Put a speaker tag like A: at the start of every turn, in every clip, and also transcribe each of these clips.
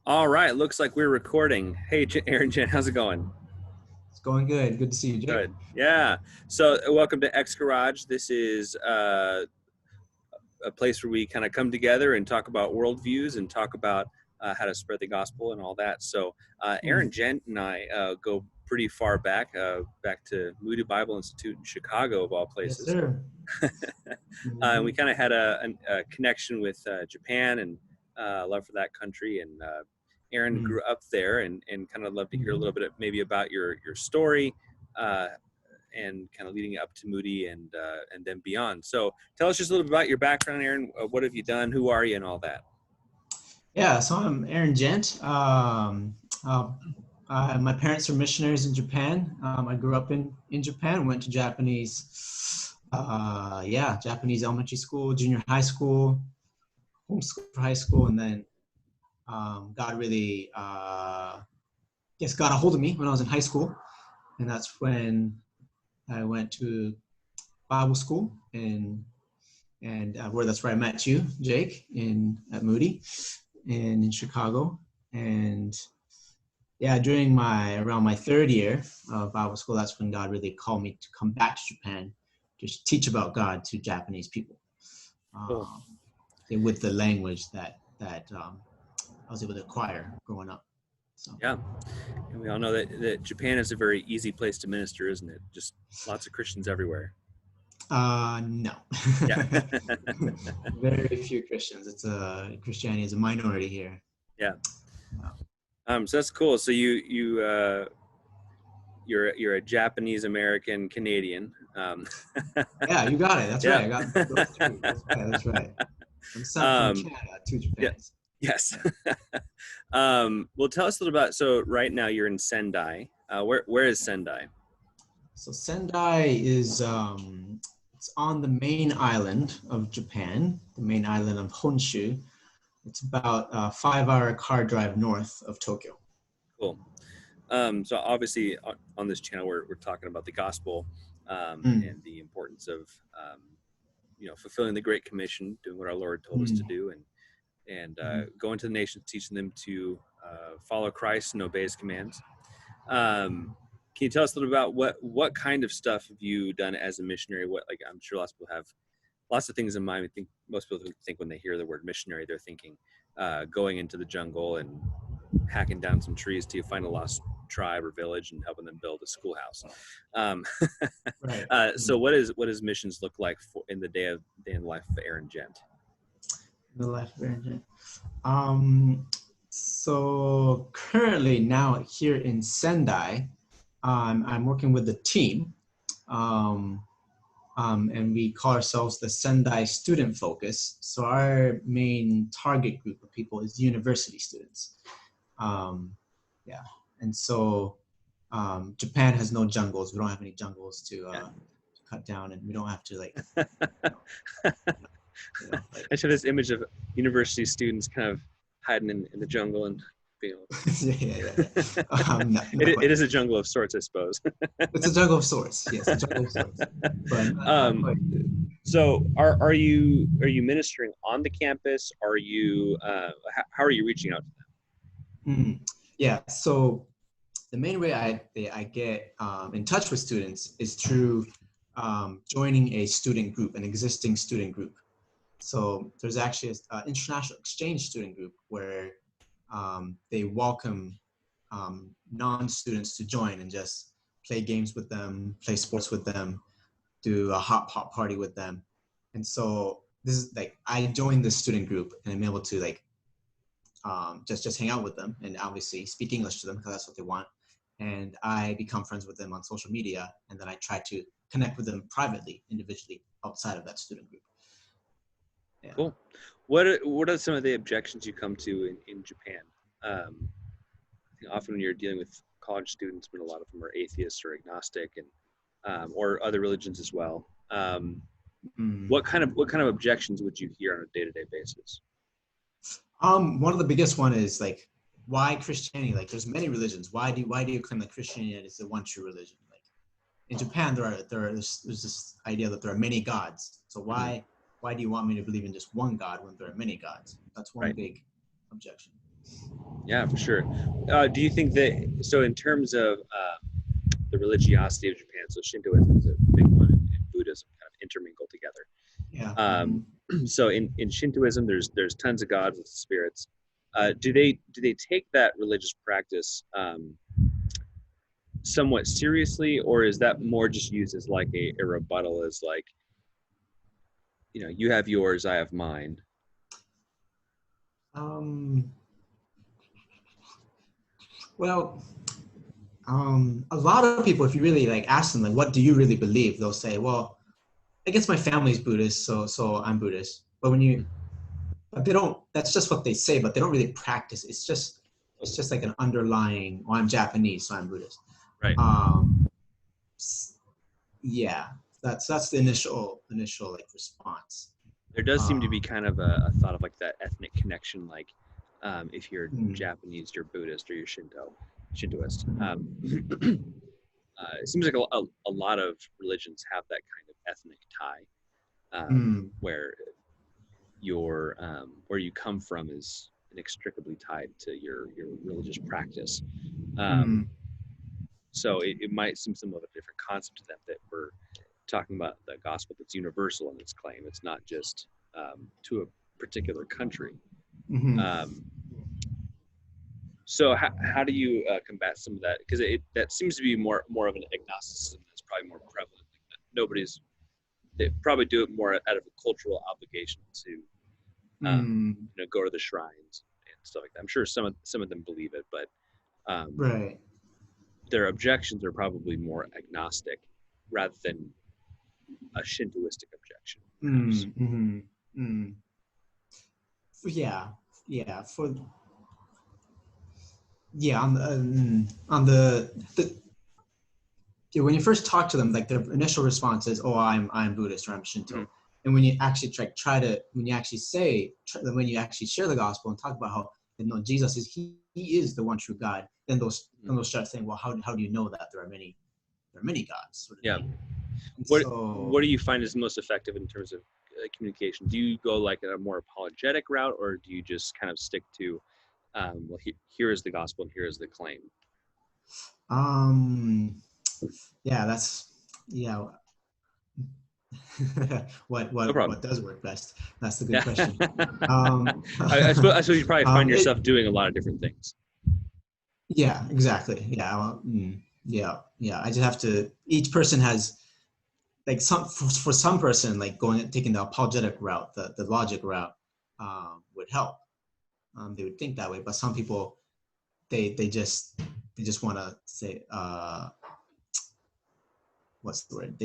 A: All right, looks like we're recording. Hey, Aaron, Jen, how's it going?
B: It's going good. Good to see you, Jake.
A: Good. Yeah. So, welcome to X Garage. This is a place where we kind of come together and talk about worldviews and talk about how to spread the gospel and all that. So, Aaron,
B: Mm.
A: Jen, and I go pretty far back, back to Moody Bible Institute in Chicago, of all
B: Yes,
A: places.
B: sir.
A: And we
B: Mhm.
A: kind of had a connection with Japan and love for that country. And Aaron
B: Mm.
A: grew up there, and kind of love to hear a
B: Mhm.
A: little bit of, maybe about your story uh, and kind of leading up to Moody and then beyond. So tell us just a little bit about your background, Aaron. What have you done? Who are you, and all that.
B: Yeah, so I'm Aaron Gent. Uh, my parents are missionaries in Japan. I grew up in Japan, went to Japanese elementary school, junior high school, homeschool for high school, and then God really, got a hold of me when I was in high school. And that's when I went to Bible school and that's where I met you, Jake, in at Moody, and in Chicago. And yeah, during my around my third year of Bible school, that's when God really called me to come back to Japan to teach about God to Japanese people,
A: Cool.
B: um, with the language that I was able to acquire growing up. So
A: Yeah. And we all know that Japan is a very easy place to minister, isn't it? Just lots of Christians everywhere.
B: no,
A: Yeah.
B: very few Christians. Christianity is a minority here.
A: Yeah.
B: Uh,
A: So that's cool. So you're a Japanese American Canadian.
B: yeah, you got it. That's
A: Yeah.
B: right. I got those three. That's right. I'm sent from
A: um,
B: Canada to
A: yeah.
B: Japan.
A: Yes.
B: Yeah.
A: Well, tell us a little about. So right now you're in Sendai. Where is Sendai?
B: So Sendai is it's on the main island of Japan, the main island of Honshu. It's about a 5-hour car drive north of Tokyo.
A: Cool. So obviously on this channel we're talking about the gospel
B: Mm,
A: and the importance of fulfilling the Great Commission, doing what our Lord told us to
B: mm,
A: do, and
B: mm.
A: going to the nations, teaching them to follow Christ and obey His commands. Um, can you tell us a little about what kind of stuff have you done as a missionary? What, like, I'm sure lots of people have lots of things in mind. I think most people think when they hear the word missionary, they're thinking going into the jungle and hacking down some trees till you find a lost tribe or village and helping them build a schoolhouse. Um,
B: Right.
A: so what does missions look like in the day in the life of Aaron Gent?
B: The left variant. So currently now here in Sendai, I'm working with a team. Um, and we call ourselves the Sendai Student Focus. So our main target group of people is university students. Um, yeah, and so Japan has no jungles. We don't have any jungles to cut down, and we don't have to you know,
A: I show this image of university students kind of hiding in the jungle and being able
B: yeah. Not
A: it
B: quite.
A: is a jungle of sorts, I suppose.
B: It's a jungle of sorts. Yes, a jungle of sorts, but not
A: um,
B: quite.
A: so are you ministering on the campus? Are you how are you reaching out?
B: Mm. Yeah. So the main way I get in touch with students is through joining a student group, an existing student group. So there's actually an international exchange student group where they welcome non-students to join and just play games with them, play sports with them, do a hot pot party with them. And so this is like I joined this student group and I'm able to just hang out with them and obviously speak English to them because that's what they want. And I become friends with them on social media, and then I try to connect with them privately, individually, outside of that student group. Yeah.
A: Cool. What are some of the objections you come to in Japan? Um, Often when you're dealing with college students, when a lot of them are atheists or agnostic, and or other religions as well.
B: Mm.
A: What kind of objections would you hear on a day-to-day basis?
B: One of the biggest one is like, why Christianity? Like, there's many religions. Why do you claim that Christianity is the one true religion? Like, in Japan, there's this idea that there are many gods. So
A: Mhm.
B: why do you want me to believe in just one God when there are many gods? That's one
A: Right.
B: big objection.
A: Yeah, for sure. Do you think that so in terms of the religiosity of Japan, so Shintoism is a big one, and Buddhism kind of intermingle together.
B: Yeah.
A: Um, so in Shintoism, there's tons of gods and spirits. Do they take that religious practice somewhat seriously, or is that more just used as like a rebuttal, as like, you have yours, I have mine?
B: Um, well, a lot of people, if you really like ask them, like, what do you really believe? They'll say, well, I guess my family's Buddhist, so I'm Buddhist. But they don't. That's just what they say, but they don't really practice. It's just like an underlying. Well, I'm Japanese, so I'm Buddhist.
A: Right.
B: Um, yeah, that's the initial like response.
A: There does seem to be
B: Um,
A: kind of a thought of like that ethnic connection, like if you're
B: mm,
A: Japanese, you're Buddhist, or you're Shintoist. It seems like a lot of religions have that kind of ethnic tie,
B: mm,
A: where where you come from is inextricably tied to your religious practice. Um,
B: mm,
A: so it might seem somewhat of a different concept to them, that we're talking about the gospel that's universal in its claim. It's not just to a particular country.
B: mm,
A: Um, so how do you combat some of that? Because that seems to be more of an agnosticism that's probably more prevalent. Like, nobody's they probably do it more out of a cultural obligation to
B: mm,
A: go to the shrines and stuff like that. I'm sure some of them believe it, but um,
B: right.
A: their objections are probably more agnostic rather than a Shintoistic objection, perhaps.
B: Mm, mm, mm. Yeah, yeah. On the yeah, when you first talk to them, like their initial response is, "Oh, I'm Buddhist or I'm
A: Mm-hmm.
B: Shinto." And when you actually when you actually when you actually share the gospel and talk about how Jesus is he is the one true God,
A: Mm-hmm.
B: then they'll start saying, "Well, how do you know that there are many gods?" Sort of
A: Yeah.
B: thing. And
A: What
B: so,
A: do you find is most effective in terms of communication? Do you go like a more apologetic route, or do you just kind of stick to, well, here is the gospel and here is the claim?
B: um, yeah, yeah. what
A: No
B: what
A: problem.
B: what does work best? That's the good
A: Yeah.
B: question. Um,
A: I suppose you probably find
B: it,
A: yourself doing a lot of different things.
B: Yeah, exactly. Yeah, yeah, yeah. I just have to. Each person has like for some person like taking the apologetic route, the logic route would help. They would think that way, but some people they just want to say what's the word?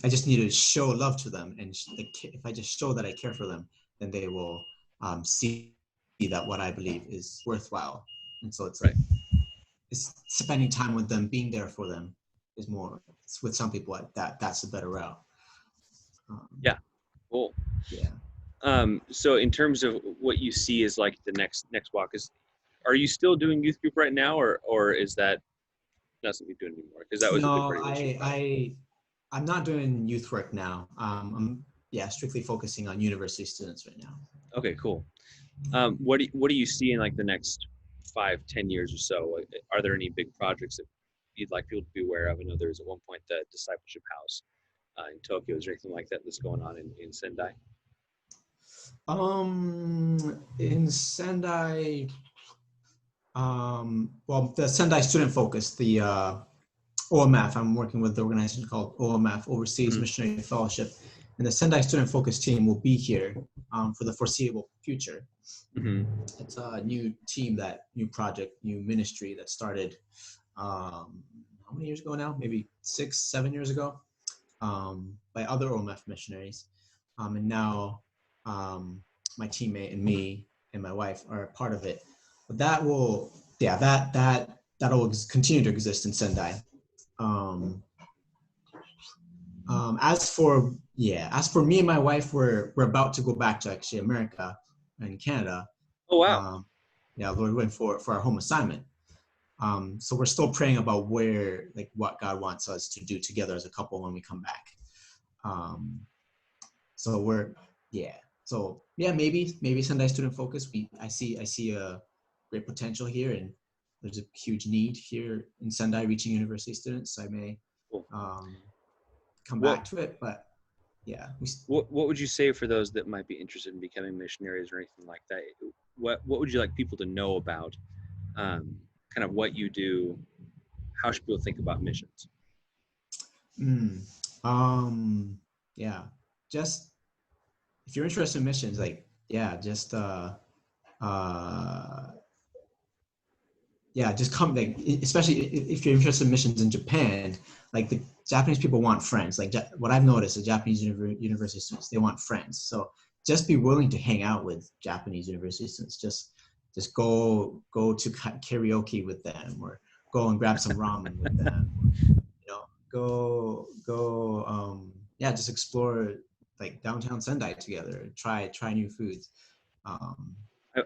B: I just need to show love to them, and if I just show that I care for them, then they will see that what I believe is worthwhile. And so it's like
A: Right.
B: is spending time with them, being there for them is more. With some people, that's a better route. Um,
A: Yeah. Cool.
B: yeah.
A: So in terms of what you see as like the next walk is, are you still doing youth group right now, or is that not something you're doing anymore? Because that was a big
B: No,
A: part of your relationship, probably.
B: I'm not doing youth work now. I'm yeah strictly focusing on university students right now.
A: Okay, cool. What do you see in like the next 5-10 years or so? Like, are there any big projects that you'd like people to be aware of? I know there was at one point the discipleship house in Tokyo. Is there anything like that that's going on in Sendai?
B: In Sendai, well, the Sendai Student Focus, the OMF. I'm working with the organization called OMF, Overseas
A: Mm-hmm.
B: Missionary Fellowship, and the Sendai Student Focus team will be here for the foreseeable future.
A: Mm-hmm.
B: It's a new team, new project, new ministry that started how many years ago now? Maybe 6, 7 years ago, by other OMF missionaries, and now my teammate and me and my wife are a part of it. But yeah, that'll continue to exist in Sendai. Um, as for me and my wife, we're about to go back to actually America and Canada.
A: Oh wow.
B: Um, yeah, we're going for our home assignment. So we're still praying about what God wants us to do together as a couple when we come back. Um, so we're yeah. So yeah, maybe Sunday student focus. I see great potential here, and there's a huge need here in Sendai reaching university students. So I may
A: Cool.
B: come
A: What
B: back to it, but yeah.
A: what would you say for those that might be interested in becoming missionaries or anything like that? What would you like people to know about kind of what you do? How should people think about missions?
B: Mm, yeah, just if you're interested in missions, like just uh, just come, like, especially if you're interested in missions in Japan, like the Japanese people want friends. Like what I've noticed, the Japanese university students, they want friends. So just be willing to hang out with Japanese university students. Just go to karaoke with them, or go and grab some ramen with them. Or, go just explore like downtown Sendai together. Try new foods.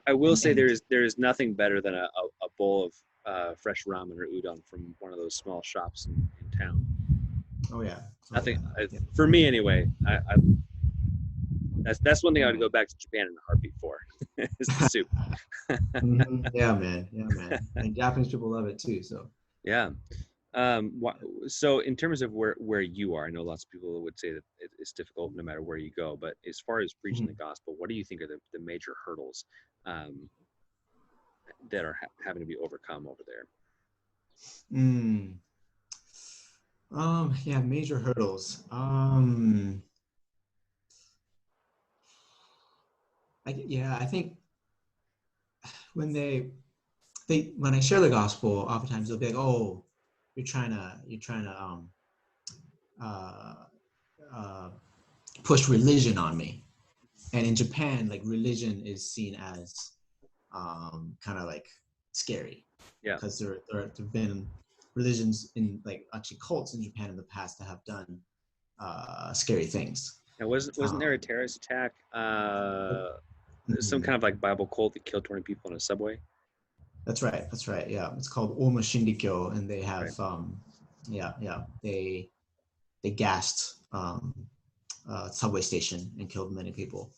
A: I will say
B: And
A: there is nothing better than a bowl of fresh ramen or udon from one of those small shops in town.
B: oh yeah,
A: Nothing
B: yeah.
A: for me anyway. That's one thing I would go back to Japan in a heartbeat for. Is the soup.
B: Mm-hmm. Yeah, man. Yeah, man. And Japanese people love it too. So.
A: Yeah. So in terms of where you are, I know lots of people would say that it's difficult no matter where you go, but as far as preaching the gospel, what do you think are the major hurdles um, that are having to be overcome over there?
B: Mm. Yeah, major hurdles. I think when when I share the gospel, oftentimes they'll be like, "Oh, you're trying to uh, uh, push religion on me." And in Japan, like religion is seen as kind of like scary,
A: Yeah.
B: because there've been religions in, like, actually cults in Japan in the past that have done scary things.
A: Now, wasn't there a terrorist attack? Some
B: Mhm.
A: kind of like Bible cult that killed 20 people in a subway.
B: That's right. That's right. Yeah, it's called Oma Shindikyo, and they
A: Right.
B: have they gassed subway station and killed many people.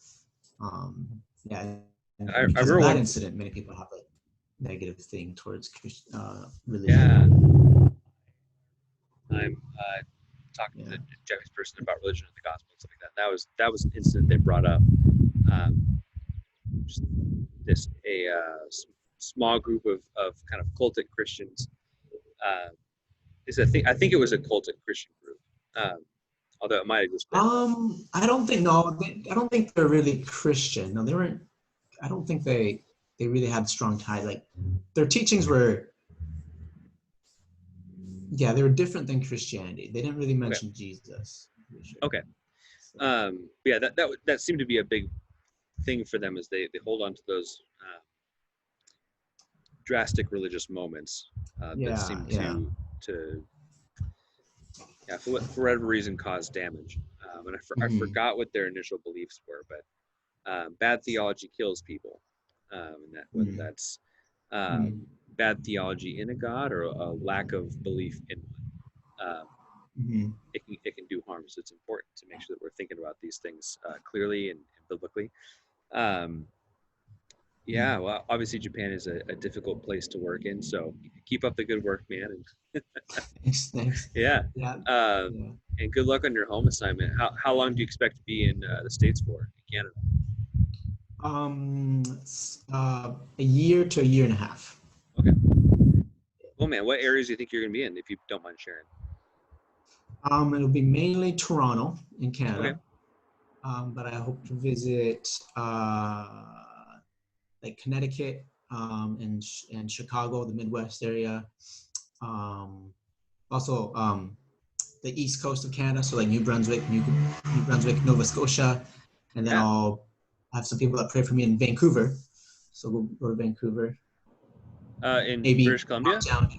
B: Yeah, and
A: I
B: because of
A: remember
B: that
A: one.
B: incident, many people have a negative thing towards
A: Yeah.
B: religion.
A: I'm talking to
B: Yeah.
A: the Japanese person about religion and the gospel and stuff like that. That was an incident they brought up. Just this small group of kind of cultic Christians. Uh, is a thing. I think it was a cultic Christian group, although it might have just been.
B: I don't think no. I don't think they're really Christian. No, they weren't. I don't think they really had strong ties. Like their teachings were, they were different than Christianity. They didn't really
A: Okay.
B: mention Jesus. I'm pretty sure.
A: Okay.
B: So,
A: Yeah, that seemed to be a big thing for them, is they hold on to those drastic religious moments that
B: yeah,
A: seem
B: yeah.
A: to for whatever reason cause damage. And I
B: Mm-hmm.
A: forgot what their initial beliefs were, but bad theology kills people, and that whether
B: Mm-hmm.
A: that's bad theology in a god or a lack of belief in one.
B: Mm-hmm.
A: It can do harm. So it's important to make sure that we're thinking about these things clearly and biblically. Um,
B: Mm-hmm.
A: yeah, well, obviously Japan is a difficult place to work in, so keep up the good work, man. And
B: Thanks. Thanks.
A: yeah,
B: Yeah.
A: um,
B: Yeah.
A: and good luck on your home assignment. How long do you expect to be in the States for, in Canada?
B: A year to a year and a half.
A: Okay. Well, man, what areas do you think you're going to be in, if you don't mind sharing?
B: It'll be mainly Toronto in
A: Okay.
B: Canada, but I hope to visit like Connecticut, and Chicago, the Midwest area. Um, Also, the east coast of Canada, so like New Brunswick, Nova Scotia, and then
A: Yeah.
B: I'll have some people that pray for me in Vancouver. So we'll go to Vancouver,
A: In
B: maybe
A: British Columbia?
B: downtown.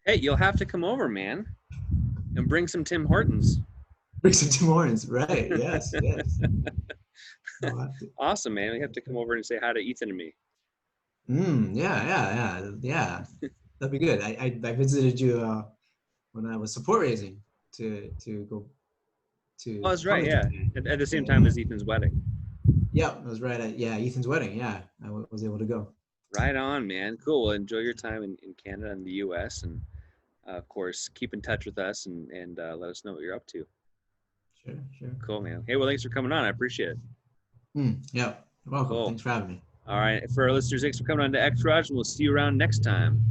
A: Hey, you'll have to come over, man, and bring some Tim Hortons.
B: Bring some Tim Hortons, right? Yes, yes. I'll have to.
A: Awesome, man. We have to come over and say hi to Ethan and me.
B: Yeah. That'd be good. I visited you when I was support raising to go
A: Oh,
B: to
A: that's
B: come
A: right.
B: to
A: Yeah,
B: Japan.
A: at the same time
B: Yeah.
A: as Ethan's wedding.
B: Yeah, I was right at Ethan's wedding. Yeah, was able to go.
A: Right on, man. Cool. Well, enjoy your time in Canada and the U.S. and of course, keep in touch with us and let us know what you're up to.
B: Sure, sure.
A: Cool, man. Hey, well, thanks for coming on. I appreciate it.
B: Yeah, you're welcome.
A: Cool.
B: Thanks for having me.
A: All right. For our listeners, thanks for coming on to X Raj, and we'll see you around next time.